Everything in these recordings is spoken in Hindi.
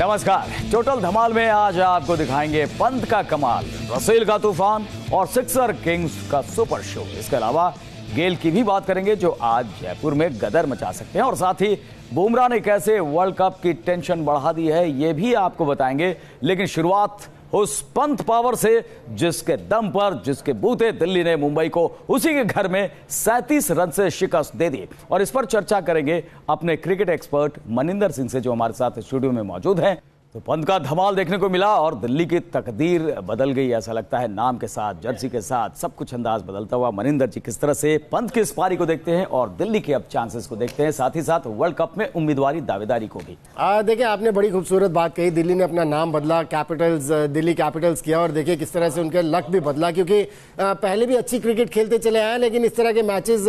नमस्कार। टोटल धमाल में आज आपको दिखाएंगे पंत का कमाल, रसेल का तूफान और सिक्सर किंग्स का सुपर शो। इसके अलावा गेल की भी बात करेंगे जो आज जयपुर में गदर मचा सकते हैं, और साथ ही बुमराह ने कैसे वर्ल्ड कप की टेंशन बढ़ा दी है ये भी आपको बताएंगे। लेकिन शुरुआत उस पंत पावर से जिसके दम पर, जिसके बूते दिल्ली ने मुंबई को उसी के घर में 37 रन से शिकस्त दे दी। और इस पर चर्चा करेंगे अपने क्रिकेट एक्सपर्ट मनिंदर सिंह से, जो हमारे साथ स्टूडियो में मौजूद हैं। तो पंत का धमाल देखने को मिला और दिल्ली की तकदीर बदल गई, ऐसा लगता है। नाम के साथ, जर्सी के साथ सब कुछ अंदाज बदलता हुआ। मनिंदर जी, किस तरह से पंत की इस पारी को देखते हैं और दिल्ली के अब चांसेस को देखते हैं, साथ ही साथ वर्ल्ड कप में उम्मीदवारी, दावेदारी को भी? देखिए, आपने बड़ी खूबसूरत बात कही। दिल्ली ने अपना नाम बदला, कैपिटल्स, दिल्ली कैपिटल्स किया, और देखिए किस तरह से उनके लक भी बदला, क्योंकि पहले भी अच्छी क्रिकेट खेलते चले आए, लेकिन इस तरह के मैचेस,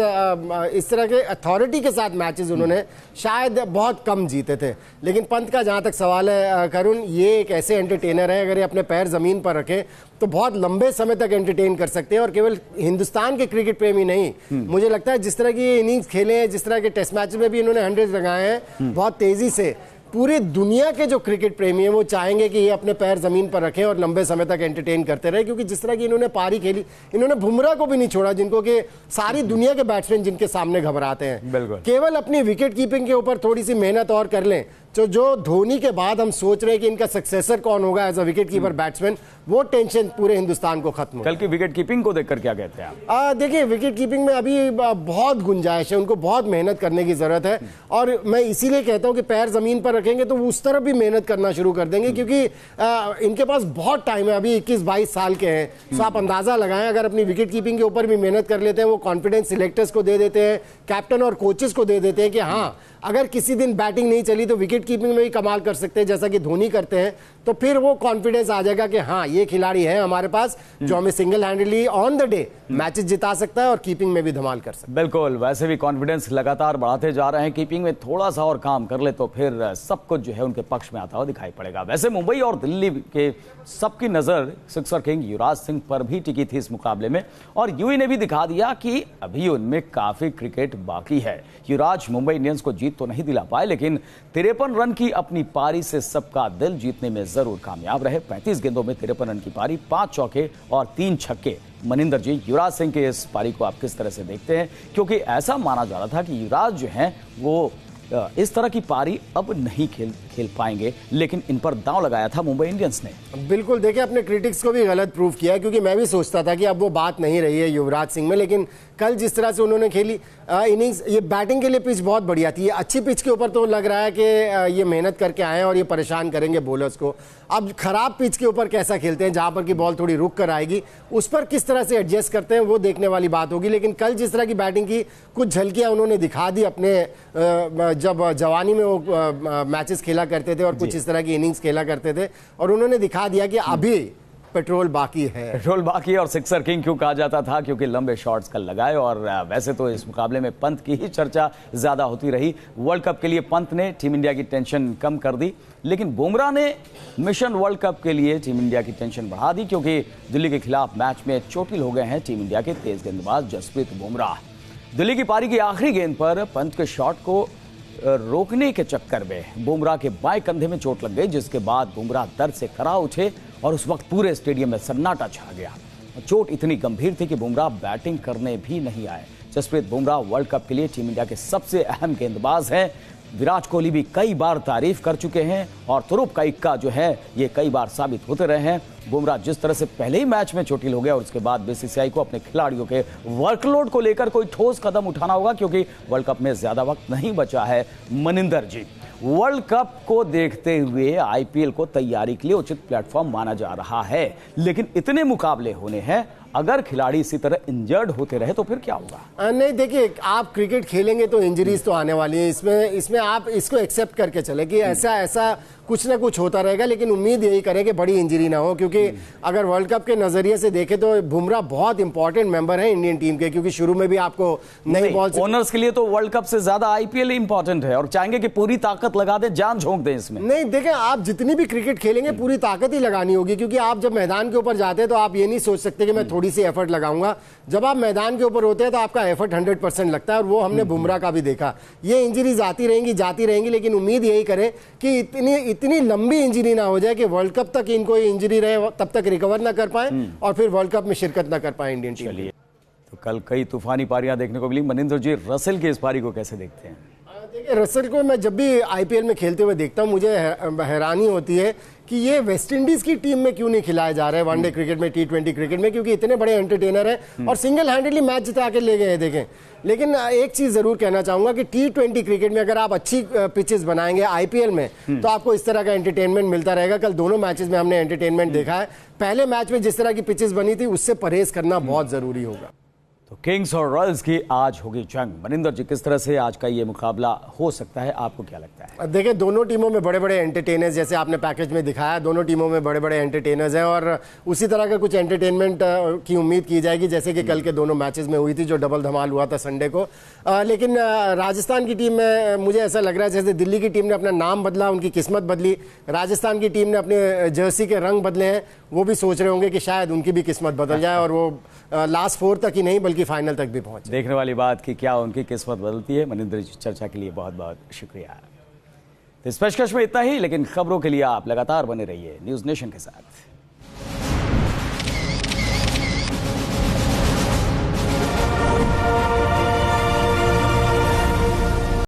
इस तरह के अथॉरिटी के साथ मैचेस उन्होंने शायद बहुत कम जीते थे। लेकिन पंत का जहां तक सवाल है करुण, ये एक ऐसे एंटरटेनर है, अगर ये अपने पैर जमीन पर रखें तो बहुत लंबे समय तक एंटरटेन कर सकते हैं। और केवल हिंदुस्तान के क्रिकेट प्रेमी नहीं, मुझे लगता है जिस तरह की इनिंग्स खेले हैं, जिस तरह के टेस्ट मैच में भी इन्होंने 100 लगाए हैं बहुत तेजी से, पूरी दुनिया के जो क्रिकेट प्रेमी हैं वो चाहेंगे कि ये अपने पैर जमीन पर रखें और लंबे समय तक एंटरटेन करते रहे। क्योंकि जिस तरह की इन्होंने पारी खेली, इन्होंने बुमराह को भी नहीं छोड़ा, जिनको कि सारी दुनिया के बैट्समैन जिनके सामने घबराते हैं। केवल अपनी विकेट कीपिंग के ऊपर थोड़ी सी मेहनत और कर लें, तो जो धोनी के बाद हम सोच रहे हैं कि इनका सक्सेसर कौन होगा as a wicket keeper batsman, वो टेंशन पूरे हिंदुस्तान को खत्म हो। कल की विकेट कीपिंग को देखकर क्या कहते हैं आप? देखिए, विकेट कीपिंग में अभी बहुत गुंजाइश है, उनको बहुत मेहनत करने की जरूरत है। और मैं इसीलिए कहता हूं कि पैर जमीन पर रखेंगे तो वो उस तरफ भी मेहनत करना शुरू कर देंगे, क्योंकि इनके पास बहुत टाइम है, अभी 21-22 साल के हैं। तो आप अंदाजा लगाएं, अगर अपनी विकेट कीपिंग के ऊपर भी मेहनत कर लेते हैं, वो कॉन्फिडेंस सिलेक्टर्स को दे देते हैं, कैप्टन और कोचेस को दे देते हैं कि हाँ, अगर किसी दिन बैटिंग नहीं चली तो विकेट कीपिंग में भी कमाल कर सकते हैं, जैसा कि धोनी करते हैं, तो फिर वो कॉन्फिडेंस आ जाएगा कि हाँ, ये खिलाड़ी है हमारे पास जो हमें single हैंडली on the day matches जिता सकता है और कीपिंग में भी धमाल कर सकता है। बिल्कुल, वैसे भी कॉन्फिडेंस लगातार बढ़ाते जा रहे हैं। कीपिंग में थोड़ा सा और काम कर ले तो फिर सब कुछ जो है उनके पक्ष में आता हुआ दिखाई पड़ेगा। वैसे मुंबई और दिल्ली के सबकी नजर सिक्सर किंग युवराज सिंह पर भी टिकी थी इस मुकाबले में, और यूवी ने भी दिखा दिया कि अभी उनमें काफी क्रिकेट बाकी है। युवराज मुंबई इंडियंस को जीत तो नहीं दिला पाए, लेकिन 53 रन की अपनी पारी से सबका दिल जीतने में जरूर कामयाब रहे। 35 गेंदों में 53 रन की पारी, 5 चौके और 3 छक्के। मनिंदर जी, युवराज सिंह के इस पारी को आप किस तरह से देखते हैं? क्योंकि ऐसा माना जा रहा था कि युवराज जो हैं वो इस तरह की पारी अब नहीं खेल पाएंगे, लेकिन इन पर दांव लगाया था मुंबई इंडियंस ने। बिल्कुल, देखिए, अपने क्रिटिक्स को भी गलत प्रूव किया है, क्योंकि मैं भी सोचता था कि अब वो बात नहीं रही है युवराज सिंह में। लेकिन कल जिस तरह से उन्होंने खेली इनिंग्स, ये बैटिंग के लिए पिच बहुत बढ़िया थी। ये अच्छी पिच के ऊपर तो लग रहा है कि ये मेहनत करके आए हैं और ये परेशान करेंगे बॉलर्स को। अब खराब पिच के ऊपर कैसा खेलते हैं, जहां पर की बॉल थोड़ी रुक कर आएगी, उस पर किस तरह से एडजस्ट करते हैं, वो देखने वाली बात होगी। लेकिन कल जिस तरह की बैटिंग की, कुछ झलकियां उन्होंने दिखा दी अपने जब जवानी में वो मैचेस खेला करते थे और कुछ इस तरह की इनिंग्स खेला करते थे, और उन्होंने दिखा दिया कि अभी पेट्रोल बाकी है। पेट्रोल बाकी है। और सिक्सर किंग क्यों कहा जाता था? क्योंकि लंबे शॉट्स कल लगाए। और वैसे तो इस मुकाबले में पंत की ही चर्चा ज्यादा होती रही। वर्ल्ड कप के लिए पंत ने टीम इंडिया की टेंशन कम कर दी, लेकिन बुमराह ने मिशन वर्ल्ड कप के लिए टीम इंडिया की टेंशन बढ़ा दी, क्योंकि दिल्ली के खिलाफ मैच में चोटिल हो गए हैं टीम इंडिया के तेज गेंदबाज जसप्रीत बुमराह। दिल्ली की पारी की आखिरी गेंद पर पंत के शॉट को रोकने के चक्कर में बुमराह के बाएं कंधे में चोट लग गई, जिसके बाद बुमराह दर्द से करा उठे और उस वक्त पूरे स्टेडियम में सन्नाटा छा गया। चोट इतनी गंभीर थी कि बुमराह बैटिंग करने भी नहीं आए। जसप्रीत बुमराह वर्ल्ड कप के लिए टीम इंडिया के सबसे अहम गेंदबाज हैं। विराट कोहली भी कई बार तारीफ कर चुके हैं और तुरुप का इक्का जो है ये कई बार साबित होते रहे हैं। बुमराह जिस तरह से पहले ही मैच में चोटिल हो गया, और उसके बाद बीसीसीआई को अपने खिलाड़ियों के वर्कलोड को लेकर कोई ठोस कदम उठाना होगा, क्योंकि वर्ल्ड कप में ज्यादा वक्त नहीं बचा है। मनिंदर जी, वर्ल्ड कप को देखते हुए आईपीएल को तैयारी के लिए उचित प्लेटफॉर्म माना जा रहा है, लेकिन इतने मुकाबले होने हैं, अगर खिलाड़ी इसी तरह इंजर्ड होते रहे तो फिर क्या होगा? नहीं, देखिए, आप क्रिकेट खेलेंगे तो इंजरीज तो आने वाली है। इसमें आप इसको एक्सेप्ट करके चले कि ऐसा कुछ ना कुछ होता रहेगा, लेकिन उम्मीद यही करें कि बड़ी इंजरी ना हो, क्योंकि अगर वर्ल्ड कप के नजरिए से देखें तो बुमराह बहुत इंपॉर्टेंट मेंबर है इंडियन टीम के, क्योंकि शुरू में भी आपको नई बॉल से ओनर्स के लिए तो वर्ल्ड कप से ज्यादा आईपीएल इंपॉर्टेंट है, और चाहेंगे कि पूरी ताकत लगा दे, जान झोंक दें इसमें। नहीं, देखें, आप जितनी भी क्रिकेट खेलेंगे पूरी ताकत ही लगानी होगी, क्योंकि आप जब मैदान के ऊपर जाते हैं तो आप ये नहीं सोच सकते कि मैं थोड़ी सी एफर्ट लगाऊंगा। जब आप मैदान के ऊपर होते हैं तो आपका एफर्ट 100% लगता है, और वो हमने बुमराह का भी देखा। ये इंजरीज आती रहेंगी, लेकिन उम्मीद यही करें कि इतनी लंबी इंजरी ना हो जाए कि वर्ल्ड कप तक इनको इंजरी रहे, तब तक रिकवर ना कर पाए और फिर वर्ल्ड कप में शिरकत ना कर पाए इंडियन टीम। चलिए, तो कल कई तूफानी पारियां देखने को मिली। मनिंदर जी, रसेल की इस पारी को कैसे देखते हैं? देखिए, रसेल को मैं जब भी आईपीएल में खेलते हुए देखता हूं, मुझे हैरानी होती है कि ये वेस्ट इंडीज की टीम में क्यों नहीं खिलाए जा रहे हैं वनडे क्रिकेट में, टी20 क्रिकेट में, क्योंकि इतने बड़े एंटरटेनर हैं और सिंगल हैंडेडली मैच जिता के ले गए हैं। देखें, लेकिन एक चीज जरूर कहना चाहूंगा कि टी20 क्रिकेट में अगर आप अच्छी पिचेस बनाएंगे आईपीएल में, तो आपको इस तरह का एंटरटेनमेंट मिलता रहेगा। कल दोनों मैचेस में हमने एंटरटेनमेंट देखा है। पहले मैच में जिस तरह की पिचेस बनी थी, उससे परहेज करना बहुत जरूरी होगा। तो किंग्स और रॉयल्स की आज होगी जंग। मनिंदर जी, किस तरह से आज का ये मुकाबला हो सकता है, आपको क्या लगता है? देखिए, दोनों टीमों में बड़े बड़े एंटरटेनर्स, जैसे आपने पैकेज में दिखाया, दोनों टीमों में बड़े बड़े एंटरटेनर्स हैं और उसी तरह का कुछ एंटरटेनमेंट की उम्मीद की जाएगी, जैसे कि कल के दोनों मैचेस में हुई थी, जो डबल धमाल हुआ था संडे को। लेकिन राजस्थान की टीम में मुझे ऐसा लग रहा है जैसे दिल्ली की टीम ने अपना नाम बदला, उनकी किस्मत बदली, राजस्थान की टीम ने अपने जर्सी के रंग बदले हैं। वो भी सोच रहे होंगे कि शायद उनकी भी किस्मत बदल जाए और वो लास्ट 4 तक ही नहीं बल्कि फाइनल तक भी पहुंचे। देखने वाली बात कि क्या उनकी किस्मत बदलती है। मनिंदर जी, चर्चा के लिए बहुत बहुत शुक्रिया। तो इस पेशकश में इतना ही, लेकिन खबरों के लिए आप लगातार बने रहिए न्यूज़ नेशन के साथ।